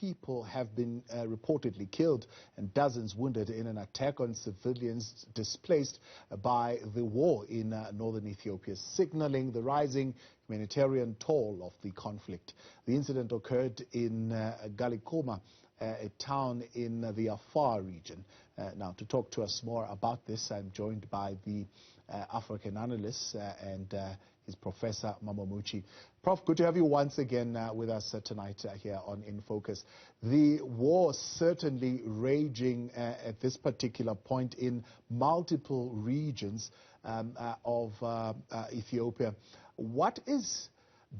people have been reportedly killed and dozens wounded in an attack on civilians displaced by the war in northern Ethiopia, signaling the rising humanitarian toll of the conflict. The incident occurred in Galikoma, a town in the Afar region. Now, to talk to us more about this, I'm joined by the African analyst and his Professor Mammo Muchie. Prof, good to have you once again with us tonight here on In Focus. The war certainly raging at this particular point in multiple regions of Ethiopia. What is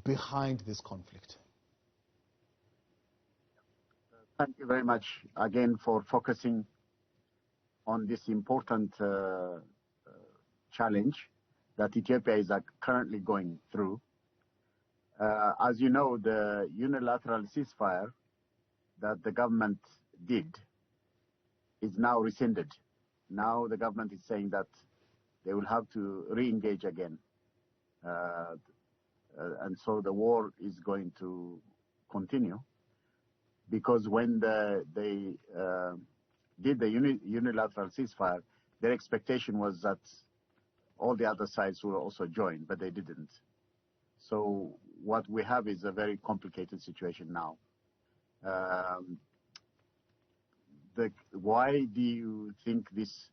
behind this conflict? Thank you very much again for focusing on this important challenge that Ethiopia is currently going through. As you know, the unilateral ceasefire that the government did is now rescinded. Now the government is saying that they will have to re-engage again. And so the war is going to continue, because when they did the unilateral ceasefire, their expectation was that all the other sides will also join, but they didn't. So what we have is a very complicated situation now. Why do you think this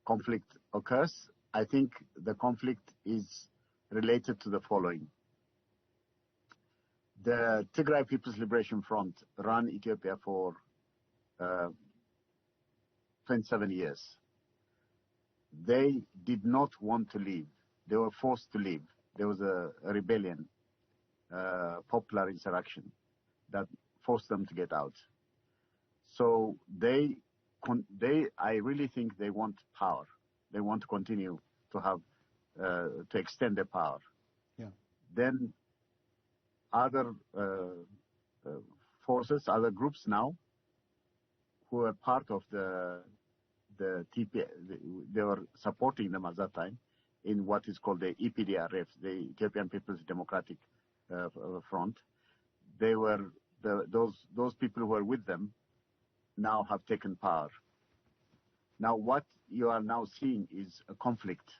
conflict occurs? I think the conflict is related to the following. The Tigray People's Liberation Front ran Ethiopia for 27 years. They did not want to leave. They were forced to leave. There was a rebellion, popular insurrection that forced them to get out. So I really think they want power. They want to continue to have, to extend their power. Yeah. Then other forces, other groups now, who are part of the TP, they were supporting them at that time in what is called the EPDRF, the Ethiopian People's Democratic Front. They were those people who were with them now have taken power. Now what you are now seeing is a conflict.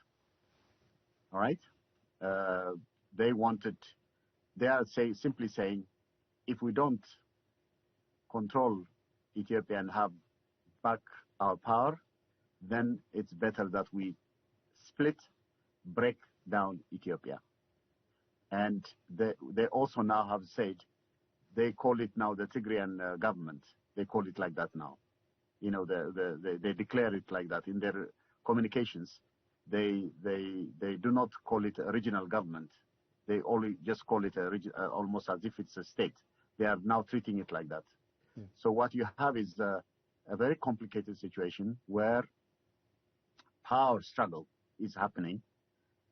All right, they are simply saying, if we don't control Ethiopia and have back our power, then it's better that we split, break down Ethiopia. And they also now have said, they call it now the Tigrayan government. They call it like that now. You know, they declare it like that in their communications. They do not call it a regional government. They only just call it almost as if it's a state. They are now treating it like that. Yeah. So what you have is a very complicated situation where power struggle is happening,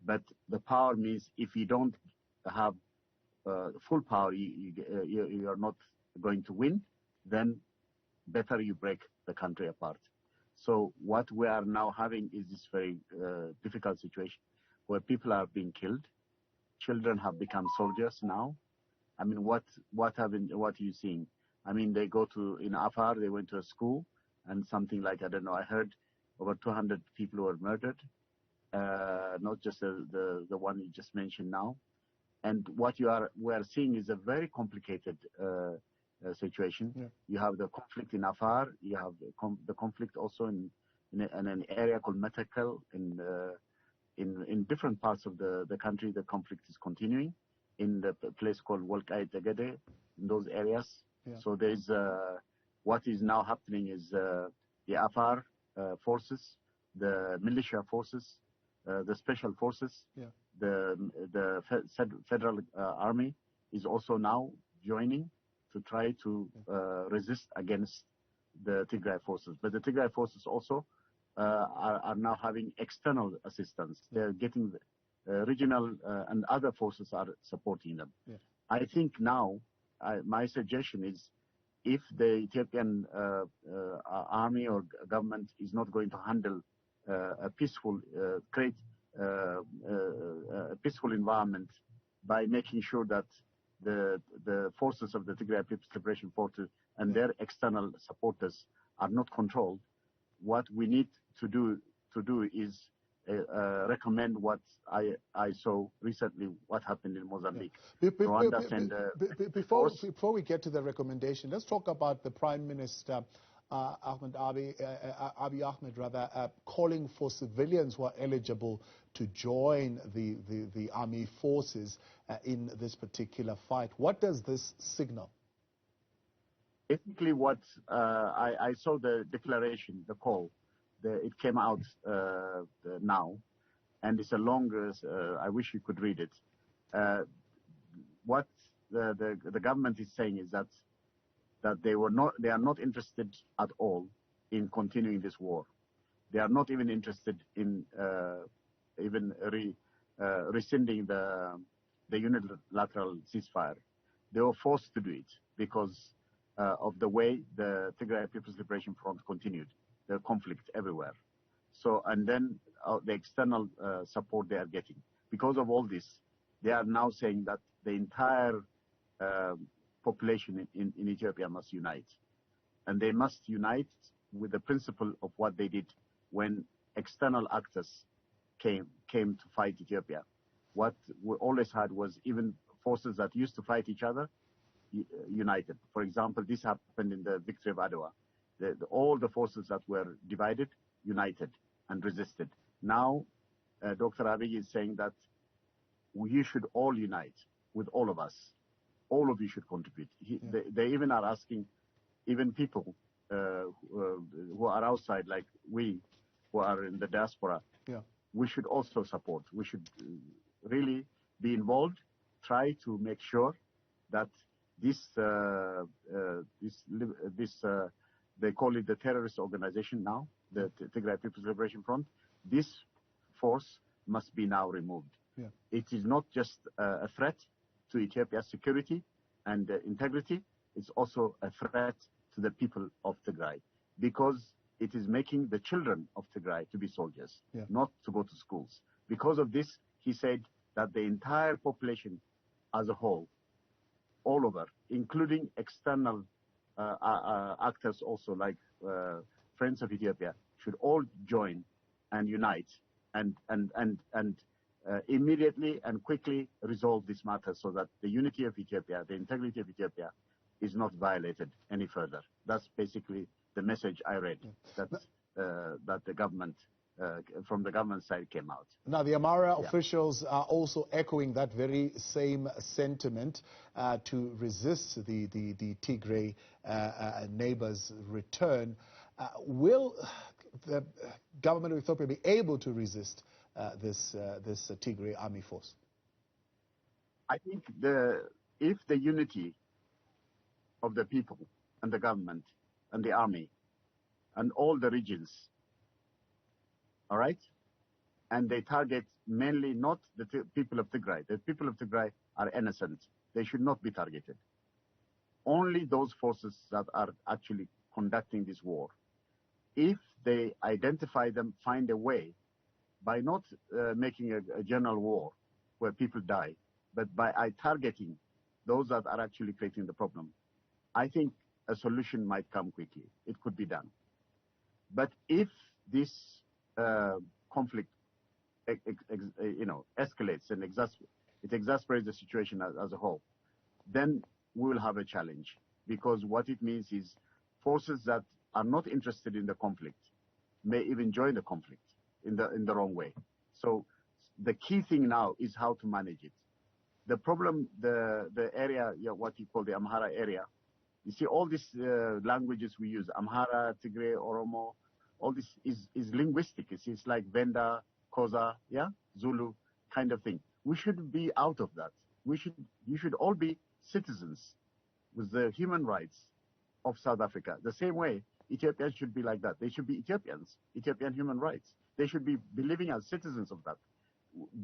but the power means if you don't have full power, you are not going to win, then better you break the country apart. So what we are now having is this very difficult situation where people are being killed. Children have become soldiers now. I mean, what are you seeing? I mean, they go in Afar, they went to a school, and something like, I don't know, I heard over 200 people were murdered, not just the one you just mentioned now. And what we are seeing is a very complicated situation. Yeah. You have the conflict in Afar, you have the conflict also in an area called Metakel, in different parts of the country. The conflict is continuing in the place called Wolkai Tegede, in those areas. Yeah. So there's what is now happening is the Afar forces, the militia forces, the special forces, yeah. the federal army is also now joining to try to resist against the Tigray forces. But the Tigray forces also are now having external assistance. They're getting regional and other forces are supporting them. Yeah. I think now my suggestion is, if the Ethiopian army or government is not going to handle create a peaceful environment by making sure that the forces of the Tigray People's Liberation Front and their external supporters are not controlled, what we need to do is recommend what I saw recently, what happened in Mozambique. Before we get to the recommendation, let's talk about the Prime Minister Abiy Ahmed calling for civilians who are eligible to join the army forces in this particular fight. What does this signal? Basically, what I saw the declaration, the call. It came out now, and it's a long. I wish you could read it. What the government is saying is that they are not interested at all in continuing this war. They are not even interested in rescinding the unilateral ceasefire. They were forced to do it because of the way the Tigray People's Liberation Front continued. The conflict everywhere. So, and then the external support they are getting. Because of all this, they are now saying that the entire population in Ethiopia must unite. And they must unite with the principle of what they did when external actors came to fight Ethiopia. What we always had was even forces that used to fight each other united. For example, this happened in the victory of Adwa. All the forces that were divided, united and resisted. Now, Dr. Abiy is saying that we should all unite with all of us. All of you should contribute. They even are asking, even people who are outside, like we, who are in the diaspora, we should also support. We should really be involved, try to make sure that this they call it the terrorist organization now, the Tigray People's Liberation Front. This force must be now removed. It is not just a threat to Ethiopia's security and integrity. It's also a threat to the people of Tigray because it is making the children of Tigray to be soldiers, not to go to schools. Because of this, he said that the entire population as a whole, all over, including external actors also like Friends of Ethiopia, should all join and unite and immediately and quickly resolve this matter so that the unity of Ethiopia, the integrity of Ethiopia is not violated any further. That's basically the message I read that the government, from the government side came out. Now, the Amara officials are also echoing that very same sentiment to resist the Tigray neighbors' return. Will the government of Ethiopia be able to resist this Tigray army force? I think if the unity of the people and the government and the army and all the regions, all right, and they target mainly not the people of Tigray. The people of Tigray are innocent. They should not be targeted. Only those forces that are actually conducting this war. If they identify them, find a way, by not making a general war where people die, but by targeting those that are actually creating the problem, I think a solution might come quickly. It could be done. But if this conflict, escalates and it exasperates the situation as a whole, then we will have a challenge, because what it means is forces that are not interested in the conflict may even join the conflict in the wrong way. So the key thing now is how to manage it. The problem, the area, what you call the Amhara area, you see all these languages we use, Amhara, Tigray, Oromo, all this is linguistic. It's like Venda, Koza, Zulu kind of thing. We should be out of that. You should all be citizens with the human rights of South Africa. The same way Ethiopians should be like that. They should be Ethiopians, Ethiopian human rights. They should be living as citizens of that.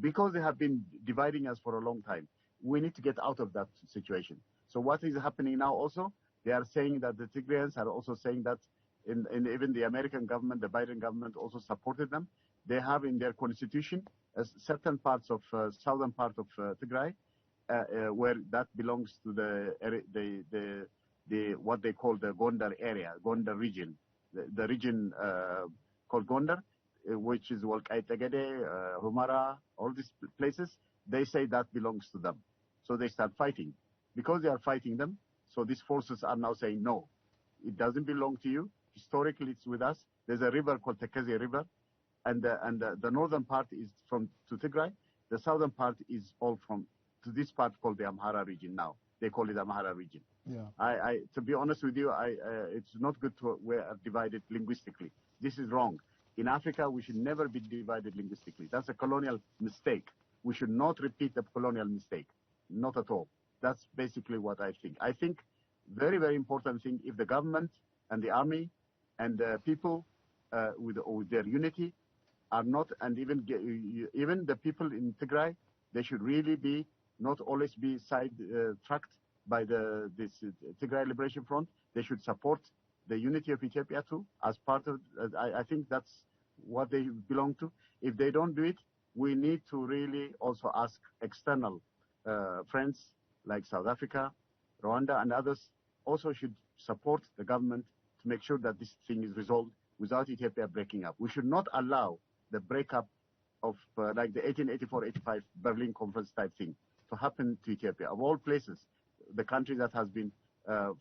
Because they have been dividing us for a long time, we need to get out of that situation. So what is happening now also, they are saying that the Tigrayans are also saying that in even the American government, the Biden government also supported them. They have in their constitution certain parts of southern part of Tigray where that belongs to the what they call the Gondar area, Gondar region, the region called Gondar, which is Walqait Tegede, Humara, all these places. They say that belongs to them, so they start fighting. Because they are fighting them, so these forces are now saying no, it doesn't belong to you. Historically, it's with us. There's a river called Tekeze River, and the northern part is to Tigray. The southern part is all to this part called the Amhara region now. They call it Amhara region. Yeah. To be honest with you, it's not good we are divided linguistically. This is wrong. In Africa, we should never be divided linguistically. That's a colonial mistake. We should not repeat the colonial mistake. Not at all. That's basically what I think. I think very, very important thing, if the government and the army and the people with their unity are not, and even the people in Tigray, they should really be not always be side-tracked by this Tigray Liberation Front. They should support the unity of Ethiopia too, as part of. I think that's what they belong to. If they don't do it, we need to really also ask external friends like South Africa, Rwanda, and others also should support the government to make sure that this thing is resolved without Ethiopia breaking up. We should not allow the breakup of like the 1884-85 Berlin Conference type thing to happen to Ethiopia. Of all places, the country that has been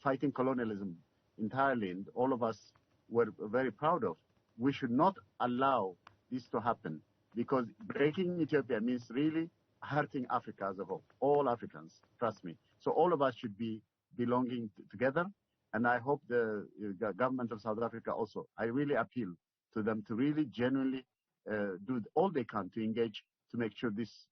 fighting colonialism entirely, and all of us were very proud of. We should not allow this to happen, because breaking Ethiopia means really hurting Africa as a whole, all Africans, trust me. So all of us should be belonging together, and I hope the government of South Africa also, I really appeal to them to really genuinely do all they can to engage to make sure this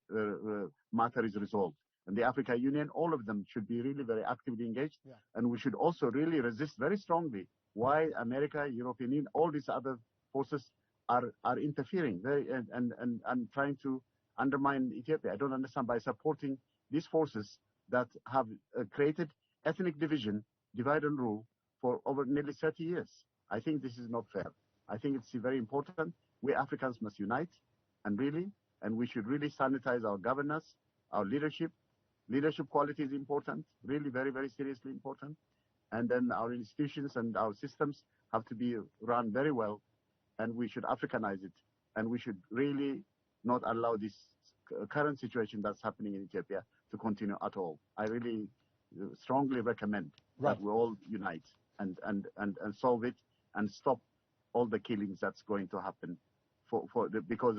matter is resolved. And the African Union, all of them should be really very actively engaged, and we should also really resist very strongly why America, European Union, all these other forces are interfering and trying to undermine Ethiopia. I don't understand, by supporting these forces that have created ethnic division, divide and rule for over nearly 30 years. I think this is not fair. I think it's very important. We Africans must unite, and we should really sanitize our governance, our leadership. Leadership quality is important, really very, very seriously important. And then our institutions and our systems have to be run very well, and we should Africanize it. And we should really not allow this current situation that's happening in Ethiopia to continue at all. I really strongly recommend that we all unite and solve it and stop all the killings that's going to happen because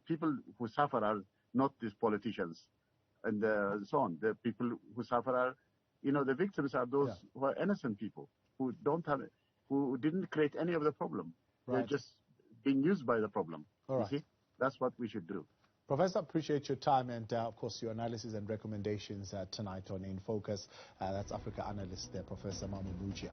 people who suffer are not these politicians and so on. The people who suffer are, the victims are those who are innocent people who who didn't create any of the problem. They're just being used by the problem. You see? That's what we should do. Professor, appreciate your time and, of course, your analysis and recommendations tonight on In Focus. That's Africa analyst there, Professor Mammo Muchie.